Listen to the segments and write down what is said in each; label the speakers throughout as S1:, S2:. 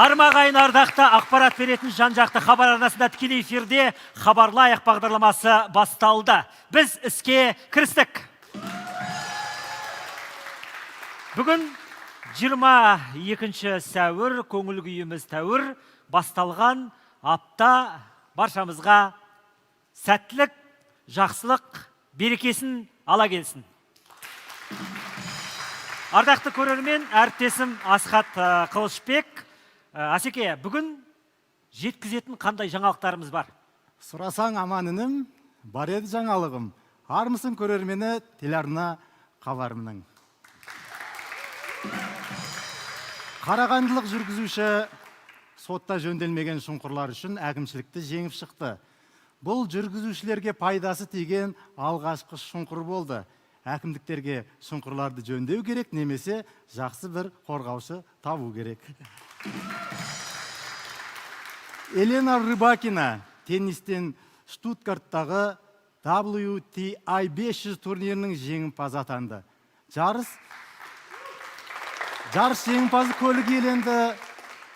S1: Армағайын ардақты ақпарат беретін жан-жақты хабар арнасында тікелей эфирде хабарлайық бағдарламасы басталды. Біз іске кірістік. Бүгін 22 сәуір, көңіл күйіміз тәуір, басталған апта баршамызға сәттілік, жақсылық, берекесін ала келсін. Ардақты көрермен, әріптесім Асхат Қылышбек. Асеке, бүгін жеткізетін қандай жаңалықтарымыз бар?
S2: Сұрасаң аманының, бар еді жаңалығым. Армысың көрермені телеарна хабарымның. Қарағандылық жүргізуші сотта жөнделмеген шұңқырлар үшін әкімшілікті жеңіп шықты. Бұл жүргізушілерге пайдасы тиген алғашқы шұңқыр болды. Әкімдіктерге шұңқырларды жөндеу керек, немесе жақсы бір қорғаушы табу керек. Елена Рыбакина теннистен Штутгарттағы WTI 500 турнирінің жеңімпазы атанды. Жарыс жеңімпазы көлігі иеленді.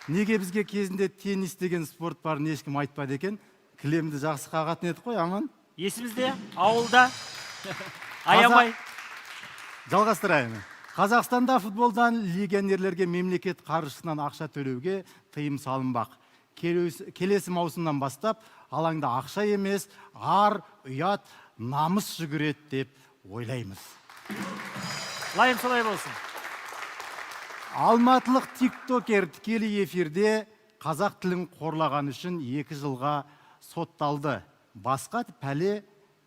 S2: Неге бізге кезінде теннис деген спорт барын ешкім айтпады екен? Кілемді жақсы қағатын едік қой, аман.
S1: Есімізде, ауылда, аямай.
S2: Жалғастырайын. Қазақстанда футболдан легионерлерге мемлекет қаржысынан ақша төлеуге тыйым салынбақ. Келесі маусымнан бастап, алаңда ақша емес, ар, ұят, намыс жүгіреді деп ойлаймыз.
S1: Лайым солай болсын.
S2: Алматылық тиктокер тікелей эфирде қазақ тілін қорлаған үшін 2 жылға сотталды. Басқа пәле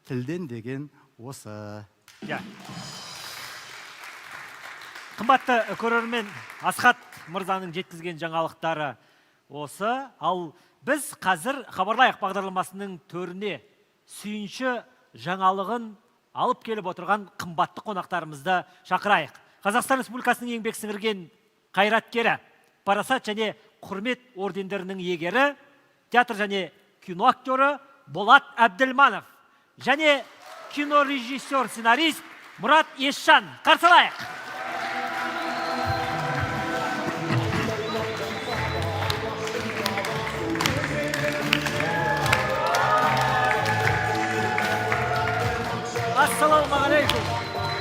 S2: тілден деген осы.
S1: Қымбатты көрермен, Асхат мырзаның жеткізген жаңалықтары осы. Ал біз қазір хабарлайық бағдарламасының төріне сүйінші жаңалығын алып келіп отырған қымбатты қонақтарымызды шақырайық. Қазақстан Республикасының еңбек сіңірген қайраткері, парасат және құрмет ордендерінің иегері, театр және кино актері Болат Әбділманов және кинорежиссер, сценарист Мұрат Есжан. Қарсылайық. Ассалаумағалейкум.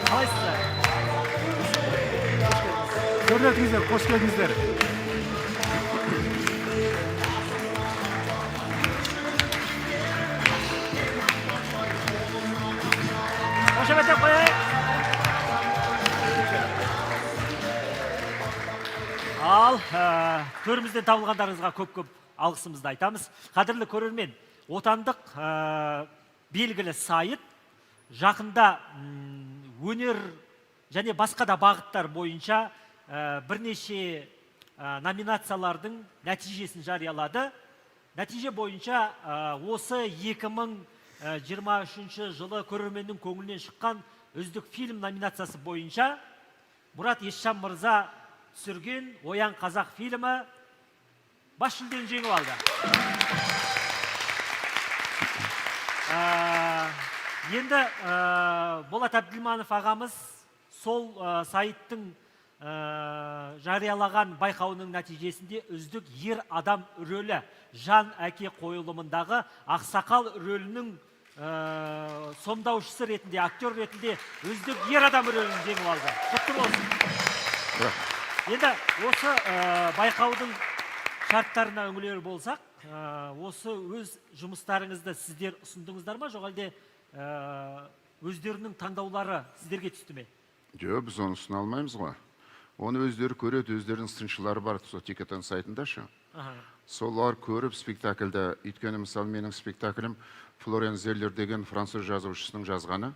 S1: Қалайсыздар?
S2: Көрдіңіздер, қош келдіңіздер.
S1: Қошеметтеп қояйық. Ал төрімізден табылғандарыңызға көп-көп алғысымызды айтамыз. Қадірлі көрермен, отандық белгілі сайт жақында өнер және басқа да бағыттар бойынша бірнеше номинациялардың нәтижесін жариялады. Нәтиже бойынша осы 2023 жылы көрерменнің көңілінен шыққан үздік фильм номинациясы бойынша Мұрат Есжан мырза түсірген Оян қазақ фильмі бас жүлдені жеңіп алды. Енді Болат Әбділманов ағамыз сол сайттың жариялаған байқауының нәтижесінде үздік ер адам рөлі Жан әке қойылымындағы ақсақал рөлінің сомдаушысы ретінде, актер ретінде үздік ер адам рөлін жеңіп алды. Құтты болсын. Енді осы байқаудың шарттарына үңілер болсақ, осы өз жұмыстарыңызды сіздер ұсындыңыздар ма, жоқ әлде өздерінің таңдаулары сіздерге түсті ме?
S3: Жоқ, біз оны ұсына алмаймыз ғой. Оны өздері көреді, өздерінің сыншылары бар сол Тикетон сайтындашы. Солар көріп спектакльді, өйткені мысалы менің спектаклім Флориан Зеллер деген француз жазушысының жазғаны.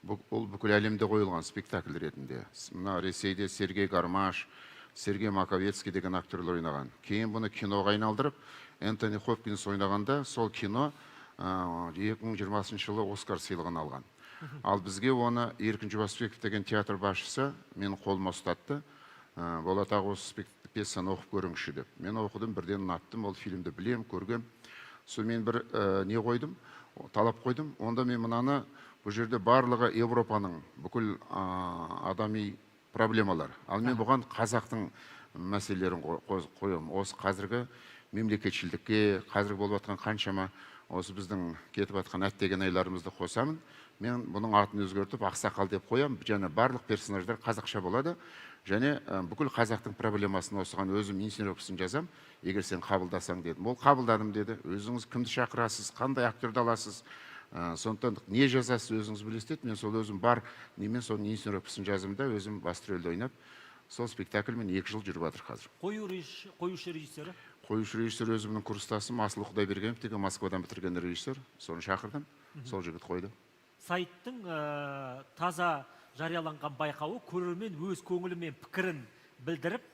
S3: Ол бүкіл әлемде қойылған спектакль ретінде. Мына Ресейде Сергей Гармаш, Сергей Маковецкий деген актерлер ойнаған. Кейін бұны киноға айналдырып, Энтони Хопкинс ойнағанда сол кино 2020 жылы Оскар сыйлығын алған. Ал бізге оны Еркін Жұбасбеков деген театр басшысы мен қолыма ұстатты. Болат аға осы пьесаны оқып көріңізші деп. Мен оқыдым, бірден ұнаттым, ол фильмді білем, көргем. Сол мен бір не қойдым, талап қойдым. Онда мен мынаны бұл жерде барлығы Европаның бүкіл адами проблемалар. Ал мен бұған қазақтың мәселелерін қойым. Осы қазіргі мемлекетшілдікке, қазіргі болып жатқан қаншама осы біздің кетіп жатқан әттеген айларымызды қосамын. Мен бұның атын өзгертіп ақсақал деп қоям. Және барлық персонаждар қазақша болады. Және бүкіл қазақтың проблемасын осыған өзім инсценировкасын жазам. Егер сен қабылдасаң дедім. Ол қабылдадым деді. Өзіңіз кімді шақырасыз, қандай актерді аласыз, сондықтан не жазасыз өзіңіз білесіз деді. Мен сол өзім бар немен соның инсценировкасын жаздым да өзім басты рөлді ойнап, сол спектакльмен 2 жыл жүріп жатыр қазір.
S1: Қоюшы режиссері?
S3: Қоюшы режиссер өзімнің курстасым Асыл Құдайбергенов деген Москвадан бітірген режиссер. Соны шақырдым. Сол жігіт қойды.
S1: Сайттың таза жарияланған байқауы көрермен өз көңілі мен пікірін білдіріп,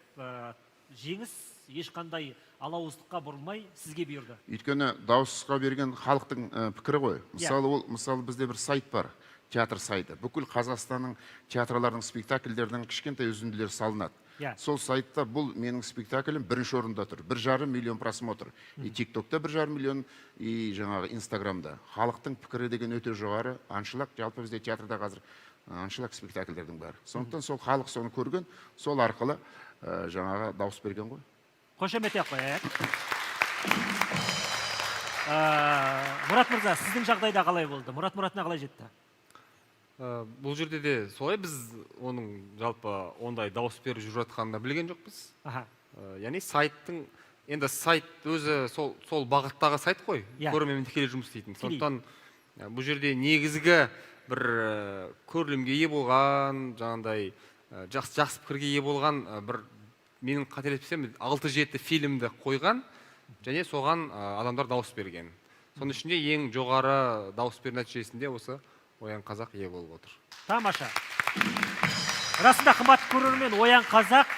S1: жеңіс ешқандай алауыздыққа бұрылмай сізге бұйырды.
S3: Өйткені дауысқа берген халықтың пікірі ғой. Мысалы бізде бір сайт бар, театр сайты. Бүкіл Қазақстанның театрларының спектакльдердің кішкентай үзінділері салынады. Сол сайтта бұл менің спектаклім бірінші орында тұр. 1,5 миллион просмотр. И ТикТокта 1,5 миллион, и жаңағы Инстаграмда. Халықтың пікірі деген өте жоғары. Аншылақ, жалпы бізде театрда қазір аншылақ спектакльдердің бәрі. Сондықтан сол халық соны көрген, сол арқылы жаңағы дауыс берген ғой.
S1: Қошемет қояйық. Мұрат мырза, сіздің жағдайда қалай болды? Мұратына қалай жетті?
S4: Бұл жерде де солай, біз оның жалпы ондай дауыс беріп жүріп жатқанын білген жоқпыз. Яғни сайттың, енді сайт өзі сол бағыттағы сайт қой, көрерменмен тікелей жұмыс істейтін. Сондықтан бұл жерде негізгі бір көрілімге ие болған, жаңағыдай жақсы пікірге ие болған бір менің қателеспесем 6-7 фильмді қойған, және соған адамдар дауыс берген. Соның ішінде ең жоғары дауыс беру нәтижесінде осы Оян қазақ ие болып отыр.
S1: Тамаша. Расында қымбатты көрермен, Оян қазақ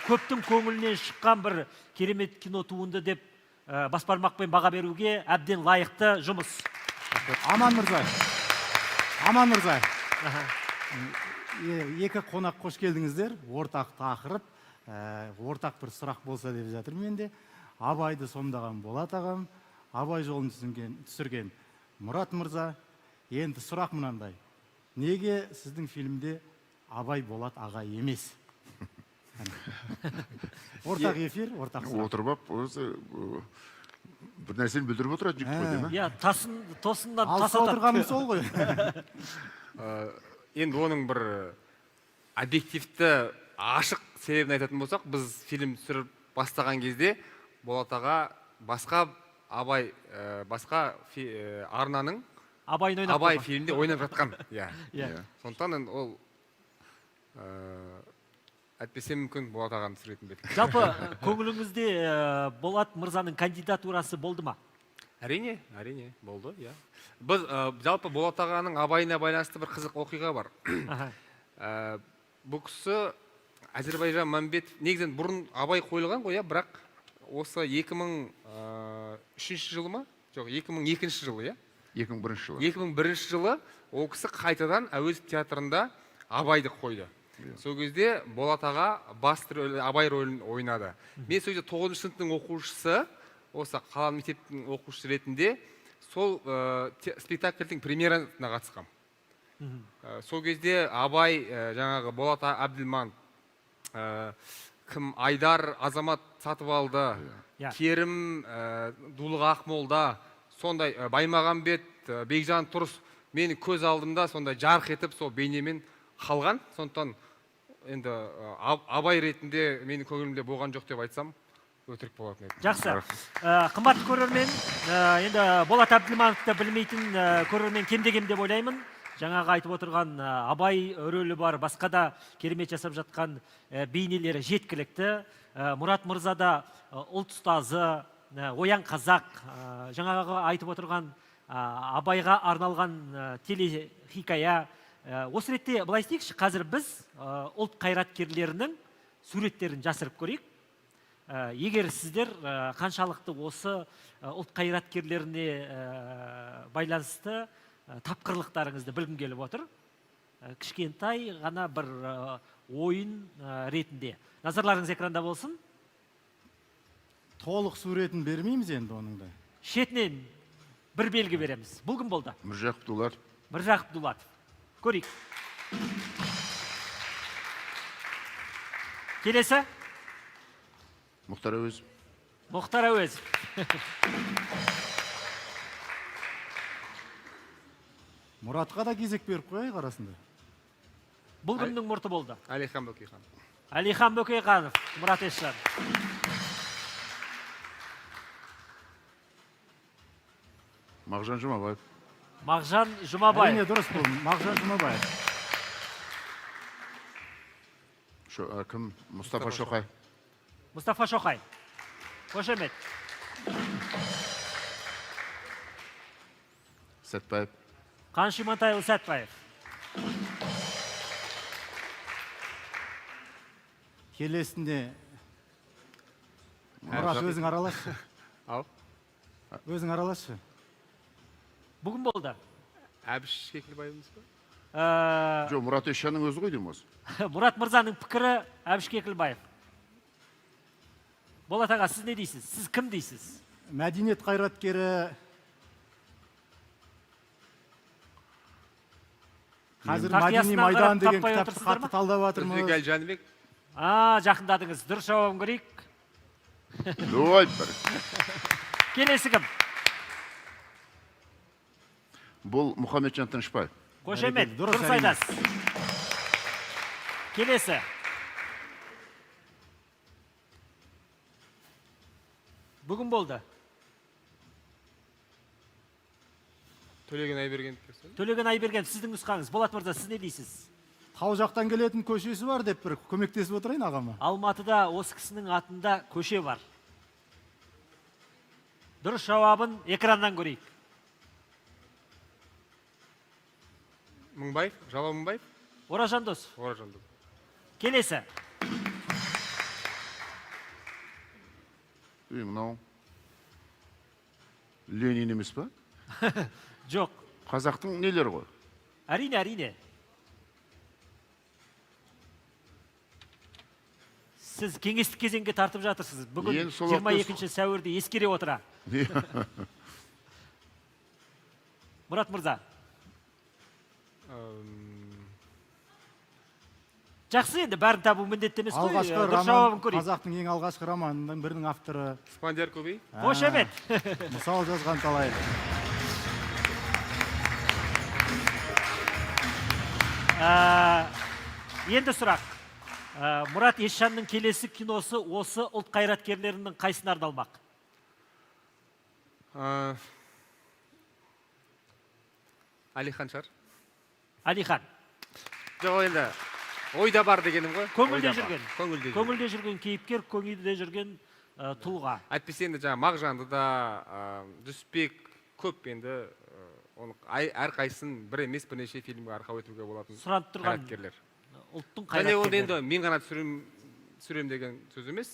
S1: көптің көңілінен шыққан бір керемет кино туынды деп бас бармақпен баға беруге әбден лайықты жұмыс.
S2: Аман мырза. Аман мырза. Екі қонақ қош келдіңіздер. Ортақ тақырып, ортақ бір сұрақ болса деп жатыр менде. Абайды сомдаған Болат ағам, Абай жолын түсірген Мұрат мырза. Енді сұрақ мынандай. Неге сіздің фильмде Абай Болат аға емес? Ортақ эфир, ортақ сұрақ.
S3: Отырып, бір нәрсені білдіріп отырады жігіт қой, деме?
S1: Иә, тосыннан
S2: алыс
S1: тасатады.
S2: отырғаным сол ғой.
S4: Енді оның бір объективті ашық себебін айтатын болсақ, біз фильм түсіріп бастаған кезде Болат аға басқа Абай, басқа арнаның Абай фильмде ойнап жатқан. Сондықтан ол әйтпесе мүмкін Болат ағаны түсіретін бе.
S1: Жалпы көңіліңізде Болат мырзаның кандидатурасы болды ма?
S4: Әрине, болды. Біз жалпы Болат ағаның Абайына байланысты бір қызық оқиға бар. Бұл кісі Әзірбайжан Мәмбетов негізінен бұрын Абай қойылған ғой, бірақ осы 2003 жылы ма? Жоқ, 2002 жылы,
S3: 2001 жылы.
S4: 2001 жылы ол кісі қайтадан Әуезов театрында Абайды қойды. Сол кезде Болат аға басты рөлі Абай рөлін ойнады. Мен сол кезде 9 сыныптың оқушысы, осы қаланың мектептің оқушысы ретінде сол спектакльдің премьерасына қатысқам. Сол кезде Абай, жаңағы Болат Әбділман, кім Айдар Азамат Сатыбалды, Керім Дулық Ақмолда, сондай Баймағамбет, Бекжан Тұрыс мені көз алдымда сондай жарқ етіп сол бейнемен қалған. Сондықтан енді Абай ретінде менің көңілімде болған жоқ деп айтсам өтірік болатын еді.
S1: Жақсы. Қымбатты көрермен, енді Болат Әбділмановты білмейтін көрермен кемде-кем деп ойлаймын. жаңағы айтып отырған Абай рөлі бар, басқа да керемет жасап жатқан бейнелері жеткілікті. Мұрат мырза да ұлт ұстазы, оян қазақ, жаңағы айтып отырған Абайға арналған телехикая. Осы ретте былай істейікші, қазір біз ұлт қайраткерлерінің суреттерін жасырып көрейік. Егер сіздер қаншалықты осы ұлт қайраткерлеріне байланысты тапқырлықтарыңызды білгім келіп отыр. Кішкентай ғана бір ойын ретінде. Назарларыңыз экранда болсын.
S2: Толық суретін бермейміз енді оныңда.
S1: Шетінен бір белгі береміз. Бұл кім болды?
S3: Міржақып Дулатов.
S1: Міржақып Дулатов. Көрейік. Келесі?
S3: Мұхтар Әуезов.
S1: Мұхтар Әуезов.
S2: Мұратқа да кезек беріп қойайық арасында.
S1: Бұл кімнің мұрты болды?
S4: Әлихан Бөкейхан.
S1: Әлихан Бөкейханов, Мұрат Есжан.
S3: Мағжан Жұмабаев.
S1: Мағжан Жұмабаев.
S2: Әрине дұрыс бұл, Мағжан Жұмабаев.
S3: Кім? Мұстафа Шоқай.
S1: Мұстафа Шоқай. Қошемет.
S3: Сәтбаев.
S1: Қаныш Имантайұлы Сәтбаев.
S2: Келесінде Мұрат өзің араласшы.
S4: Ал?
S2: Өзің араласшы.
S1: Бүгін болды.
S4: Әбіш Кекілбаевымыз ба?
S3: Жоқ, Мұрат Есжанның өзі ғой дейміз.
S1: Мұрат мырзаның пікірі Әбіш Кекілбаев. Болат аға, сіз не дейсіз? Сіз кім дейсіз?
S2: Мәдениет қайраткері. Қазір Мәдени Майдан деген кітапты қатты талдап жатырмыз.
S4: Өзбек Әлжанбек.
S1: Жақындадыңыз. Дұрыс жауабын көрейік.
S3: Ой, бір.
S1: Келесі кім?
S3: Бұл Мұхамеджан Тынышбаев.
S1: Қошемет.
S2: Дұрыс
S1: Дұрыс айтасыз. Келесі. Бүгін болды.
S4: Төлеген Айберген.
S1: Төлеген Айберген, сіздің нұсқаңыз. Болат мырза, сіз не дейсіз?
S2: Тау жақтан келетін көшесі бар деп бір көмектесіп отырайын ағама.
S1: Алматыда осы кісінің атында көше бар. Дұрыс жауабын экраннан көрейік.
S4: Мыңбаев, Жала Мыңбаев.
S1: Оражан Досов.
S4: Оражан Досов.
S1: Келесі.
S3: Мынау Ленин емес па?
S1: Жоқ.
S3: Қазақтың нелері ғой?
S1: Әрине, әрине. Сіз кеңестік кезеңге тартып жатырсыз. Бүгін 22 сәуірде ескере отыра. Мұрат мырза. Жақсы, енді бәрін табу міндетті емес қой.
S2: Алғашқы роман, қазақтың ең алғашқы романының бірінің авторы.
S4: Спандияр Көбей.
S1: Қошемет.
S2: Мысал жазған талай.
S1: Енді сұрақ. Мұрат Есжанның келесі киносы осы ұлт қайраткерлерінің қайсына арналмақ?
S4: Әлихан шығар.
S1: Әлихан.
S4: Жоқ, енді ойда бар дегенім ғой.
S1: Көңілде жүрген.
S4: Көңілде
S1: жүрген кейіпкер, көңілде жүрген тұлға.
S4: Әйтпесе енді жаңа Мағжанды да, Жүсіпбек көп енді әр қайсысын бір емес бірнеше фильмге арқау етуге болатын қайраткерлер.
S1: Ұлттың
S4: және оны
S1: қайраткерлері.
S4: енді мен ғана түсірем деген сөз емес.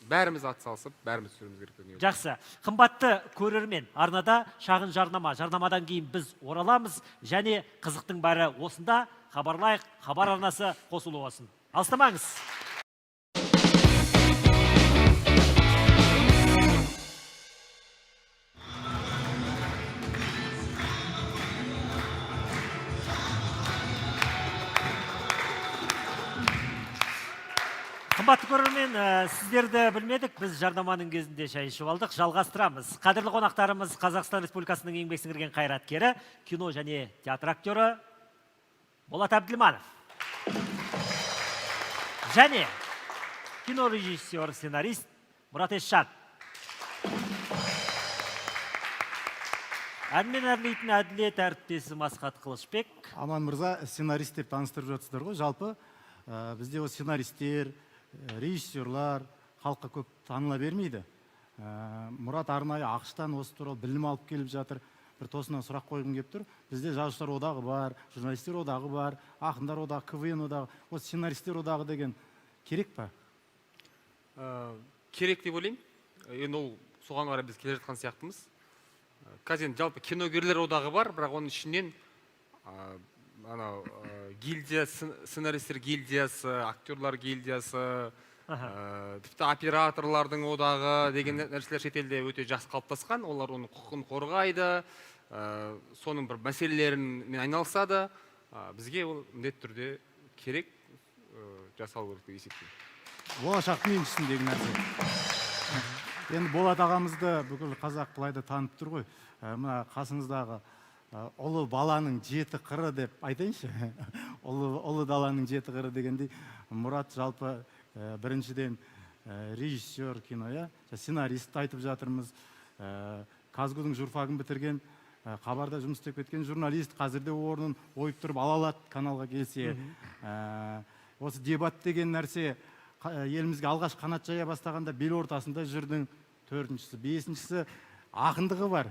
S4: Бәріміз атсалысып, бәріміз түсіруіміз керек.
S1: Жақсы. Қымбатты көрермен, арнада шағын жарнама. Жарнамадан кейін біз ораламыз және қызықтың бәрі осында. Хабарлайық, хабар арнасы қосылу болсын. Алыстамаңыз. Қымбатты көрермен, сіздерді білмедік, біз жарнаманың кезінде шай ішіп алдық, жалғастырамыз. Қадірлі қонақтарымыз Қазақстан Республикасының еңбек сіңірген қайраткері, кино және театр актері Болат Әбділманов. Және кино режиссер, сценарист Мұрат Есжан. Әнмен әрлейтін әділет әріптесім Асхат Қылышбек.
S2: Аман мырза, сценарист деп таныстырып жатсыздар ғой. Жалпы бізде ол сценаристер, режиссерлар халыққа көп таныла бермейді. Мұрат арнайы ақштан осы туралы білім алып келіп жатыр. Бір тосынан сұрақ қойғым келіп тұр. Бізде жазушылар одағы бар, журналистер одағы бар, ақындар одағы, КВН одағы, осы сценаристер одағы деген керек па?
S4: Керек деп ойлаймын. Енді ол соған қарай біз келе жатқан сияқтымыз. Қазір жалпы киногерлер одағы бар, бірақ оның ішінен гильдия, сценаристер гильдиясы, актерлар гильдиясы, тіпті операторлардың одағы деген нәрселер шетелде өте жақсы қалыптасқан. Олар оның құқығын қорғайды, соның бір мәселелерімен айналысады. Бізге ол міндетті түрде керек, жасалу керек деп есептеймін.
S2: Болашақтың еншісіндегі нәрсе. Енді Болат ағамызды бүкіл қазақ былай да танып тұр ғой. Мына қасыңыздағы ұлы баланың жеті қыры деп айтайыншы. Ұлы даланың жеті қыры дегендей, Мұрат жалпы біріншіден режиссер кино, сценарист айтып жатырмыз. Казгудың журфагын бітірген, хабарда жұмыс істеп кеткен журналист, қазірде орнын ойып тұрып ала алады каналға келсе. Осы дебат деген нәрсе елімізге алғаш қанат жая бастағанда бел ортасында жүрдің. Төртіншісі, бесіншісі ақындығы бар.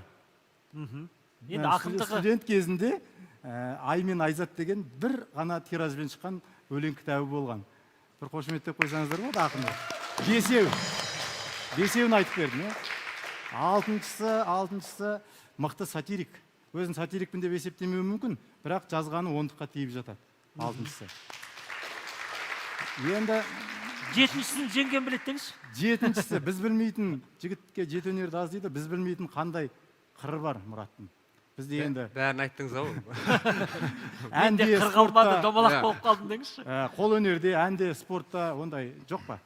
S1: Енді ақындығы...
S2: Студент кезінде Ай мен Айзат деген бір ғана тиражбен шыққан өлең кітабы болған. Бір қошеметтеп қойсаңыздар ғой ақындығы. Бесеуін айтып бердім. Алтыншысы мықты сатирик. Өзін сатирикпін деп есептемеуі мүмкін, бірақ жазғаны ондыққа тиіп жатады. Алтыншысы. Енді
S1: жетіншісін жеңген білет деңіз?
S2: Жетіншісі, біз білмейтін, жігітке жеті өнерді аз дейді, біз білмейтін қандай қыры бар Мұраттың. Бізде енді...
S4: Бәрін айттыңыз ау.
S1: Менде қыр қалмады, домалақ болып қалдым деңіз?
S2: Қол өнерде, әнде, спортта ондай жоқ па?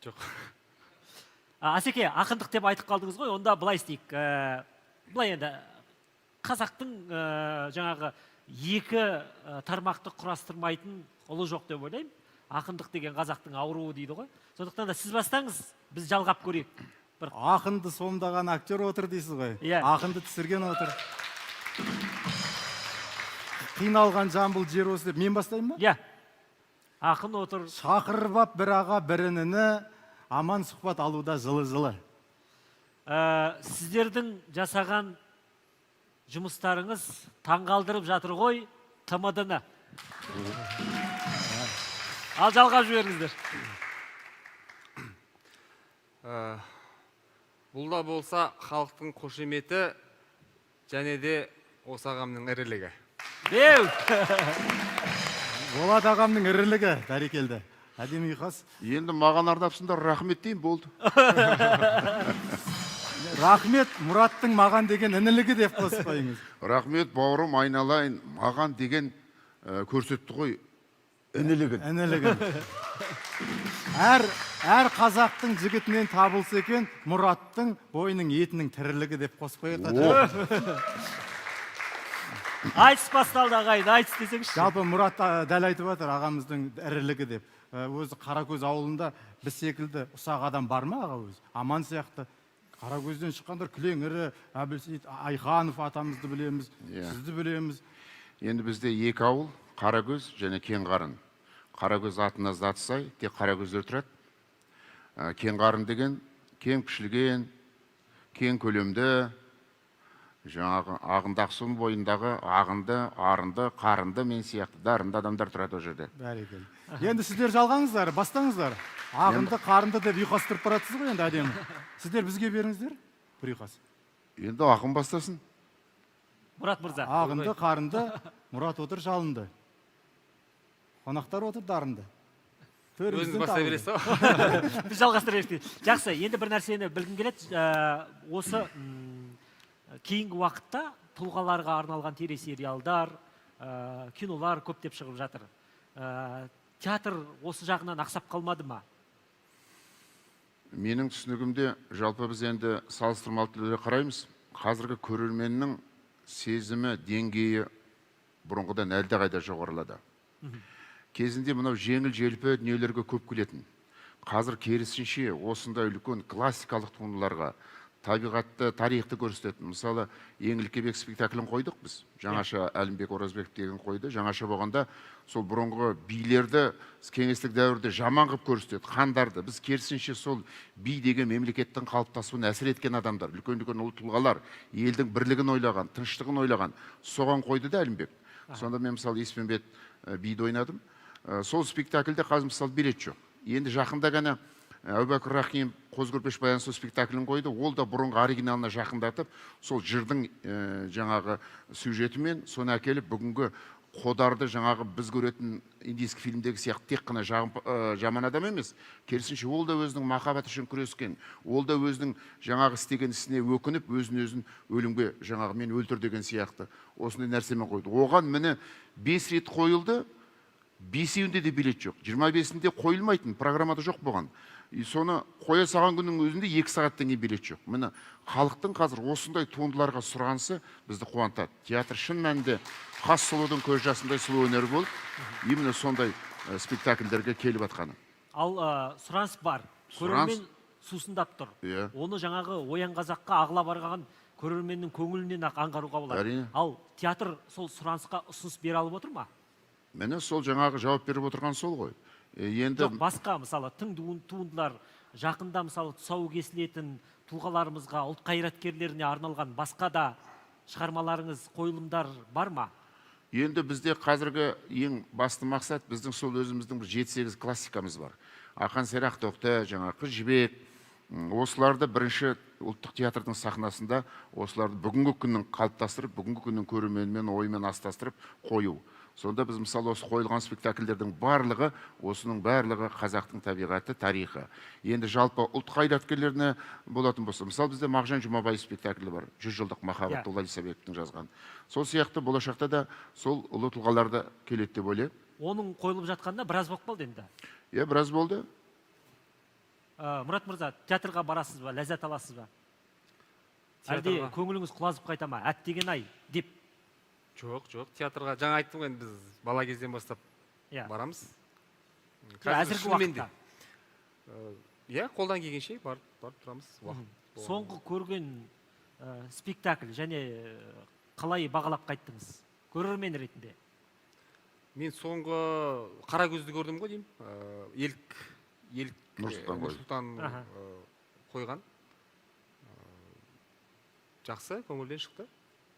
S4: Жоқ.
S1: Асеке, ақындық деп айтып қалдыңыз ғой, онда былай істейік. Былай енді, қазақтың жаңағы екі тармақты құрастырмайтын ұлы жоқ деп ойлаймын. Ақындық деген қазақтың ауруы дейді ғой. Сондықтан да сіз бастаңыз, біз жалғап көрейік.
S2: Ақынды сомдаған актер отыр дейсіз ғой. Ақынды түсірген отыр. Қиналған жамбыл жер осы деп мен бастаймын ба?
S1: Ақын отыр.
S2: Шақырып бір аға бірініні, аман сұхбат алуда жылы-жылы.
S1: Сіздердің жасаған жұмыстарыңыз таңғалдырып жатыр ғой ТМД-ны. Ал жалғап жіберіңіздер.
S4: Бұл да болса халықтың қошеметі және де осы ағамның ірілігі.
S1: Беу!
S2: Болат ағамның ірілігі, бәрекелді. Әдемі ұйқас.
S3: Енді маған ардапсыңдар, рахмет дейін болды.
S2: Рахмет Мұраттың маған деген інілігі деп қосып қойыңыз.
S3: Рахмет бауырым айналайын, маған деген көрсетті ғой. Інілігін.
S2: Әр қазақтың жігітінен табылса екен, Мұраттың бойының етінің тірілігі деп қосып қояды.
S1: Айтыс басталды ағайын, айтыс десеңізші.
S2: Жалпы Мұрат дәл айтып жатыр ағамыздың ірілігі деп. Өзі Қаракөз ауылында біз секілді ұсақ адам бар ма аға өзі? Аман сияқты. Қаракөзден шыққандар Күлең ірі, Әбілсейіт Айханов атамызды білеміз, сізді білеміз.
S3: Енді бізде екі ауыл, Қаракөз және Кенғарын. Қаракөз атына заты сай, тек Қаракөздер тұрады. Кенғарын деген кең пішілген, кең көлемді, жаңағы Ағынды Ақсудың бойындағы ағынды, арынды, қарынды, мен сияқты дарынды адамдар тұрады о жерде.
S2: Бәрекелді. Енді сіздер жалғаңыздар, бастаңыздар. Ағынды, қарынды деп ұйқастырып баратсыз ғой енді әдемі. Сіздер бізге беріңіздер бір ұйқас.
S3: Енді ақын бастасын.
S1: Мұрат мырза.
S2: Ағынды, қарынды, Мұрат отыр жалынды. Қонақтар отыр дарынды.
S4: Өзіңіз бастай бересіз ау?
S1: Біз жалғастыра берейік. Жақсы, енді бір нәрсені білгім келеді. Осы кейінгі уақытта тұлғаларға арналған телесериалдар, кинолар көптеп шығып жатыр. Театр осы жағынан ақсап қалмады ма?
S3: Менің түсінігімде жалпы біз енді салыстырмалы түрде қараймыз. Қазіргі көрерменнің сезімі, деңгейі бұрынғыдан әлдеқайда жоғарылады. Кезінде мынау жеңіл желпі дүниелерге көп келетін. Қазір керісінше осындай үлкен классикалық туындыларға, табиғатты, тарихты көрсететін. Мысалы, Еңлікебек спектаклін қойдық біз. Жаңаша Әлімбек Оразбеков деген қойды. Жаңаша болғанда сол бұрынғы билерді кеңестік дәуірде жаман қылып көрсетеді, хандарды. Біз керісінше сол би деген мемлекеттің қалыптасуына әсер еткен адамдар, үлкен-үлкен ұлы тұлғалар, елдің бірлігін ойлаған, тыныштығын ойлаған. Соған қойды да Әлімбек. Сонда мен мысалы Еспенбет биді ойнадым. Сол спектакльде қазір мысалы билет жоқ. Енді жақында ғана Әубәкір Рахим Қоз көрпеш баян сол спектаклін қойды. Ол да бұрынғы оригиналына жақындатып, сол жырдың жаңағы сюжетімен соны әкеліп бүгінгі Қодарды жаңағы біз көретін индийский фильмдегі сияқты тек қана жаман адам емес, керісінше ол да өзінің махаббат үшін күрескен, ол да өзінің жаңағы істеген ісіне өкініп, өзін өлімге жаңағы мен өлтір деген сияқты осындай нәрсемен қойды. Оған міне 5 рет қойылды, 5-еуінде де билет жоқ, 25-інде қойылмайтын, программада жоқ болған. Соны қоя салған күннің өзінде 2 сағаттан кейін билет жоқ. Міне халықтың қазір осындай туындыларға сұранысы бізді қуантады. Театр шын мәнінде қас сұлудың көз жасындай сұлу өнер болып, именно сондай спектакльдерге келіп атқаны.
S1: Ал сұраныс бар, көрермен сусындап тұр. Оны жаңағы Оян қазаққа ағыла барған көрерменнің көңілінен ақ аңғаруға болады. Ал театр сол сұранысқа ұсыныс бере алып отыр ма?
S3: Міне сол жаңағы жауап беріп отырған сол ғой.
S1: Жоқ, басқа мысалы тың туындылар, жақында мысалы тұсауы кесілетін тұлғаларымызға, ұлт қайраткерлеріне арналған басқа да шығармаларыңыз, қойылымдар бар ма?
S3: Енді бізде қазіргі ең басты мақсат біздің сол өзіміздің 7-8 классикамыз бар. Ақан Сері Ақтоқты, жаңа Қыз жібек, осыларды бірінші ұлттық театрдың сахнасында осыларды бүгінгі күннің қалыптастырып, бүгінгі күннің көрерменімен оймен астастырып қою. Сонда біз мысалы осы қойылған спектакльдердің барлығы, осының барлығы қазақтың табиғаты, тарихы. Енді жалпы ұлт қайраткерлеріне болатын болса, мысалы бізде Мағжан Жұмабаев спектаклі бар, 100 жылдық махаббат Дулат Исабековтың жазған. Сол сияқты болашақта да сол ұлы тұлғаларды келеді деп ойлаймын.
S1: Оның қойылып жатқанда біраз болып қалды енді.
S3: Иә, біраз болды.
S1: Мұрат мырза, театрға барасыз ба, ләззат аласыз ба? Әлде көңіліңіз құлазып қайта ма? Әттеген ай деп.
S4: Жоқ, театрға жаңа айттым ғой, біз бала кезден бастап барамыз.
S1: Әзіргі уақытта.
S4: Иә, қолдан келгенше барып тұрамыз.
S1: Соңғы көрген спектакль және қалай бағалап қайттыңыз? Көрермен ретінде.
S4: Мен соңғы қара көзді көрдім ғой деймін. Нұрсұлтан қойған. Жақсы, көңілден шықты.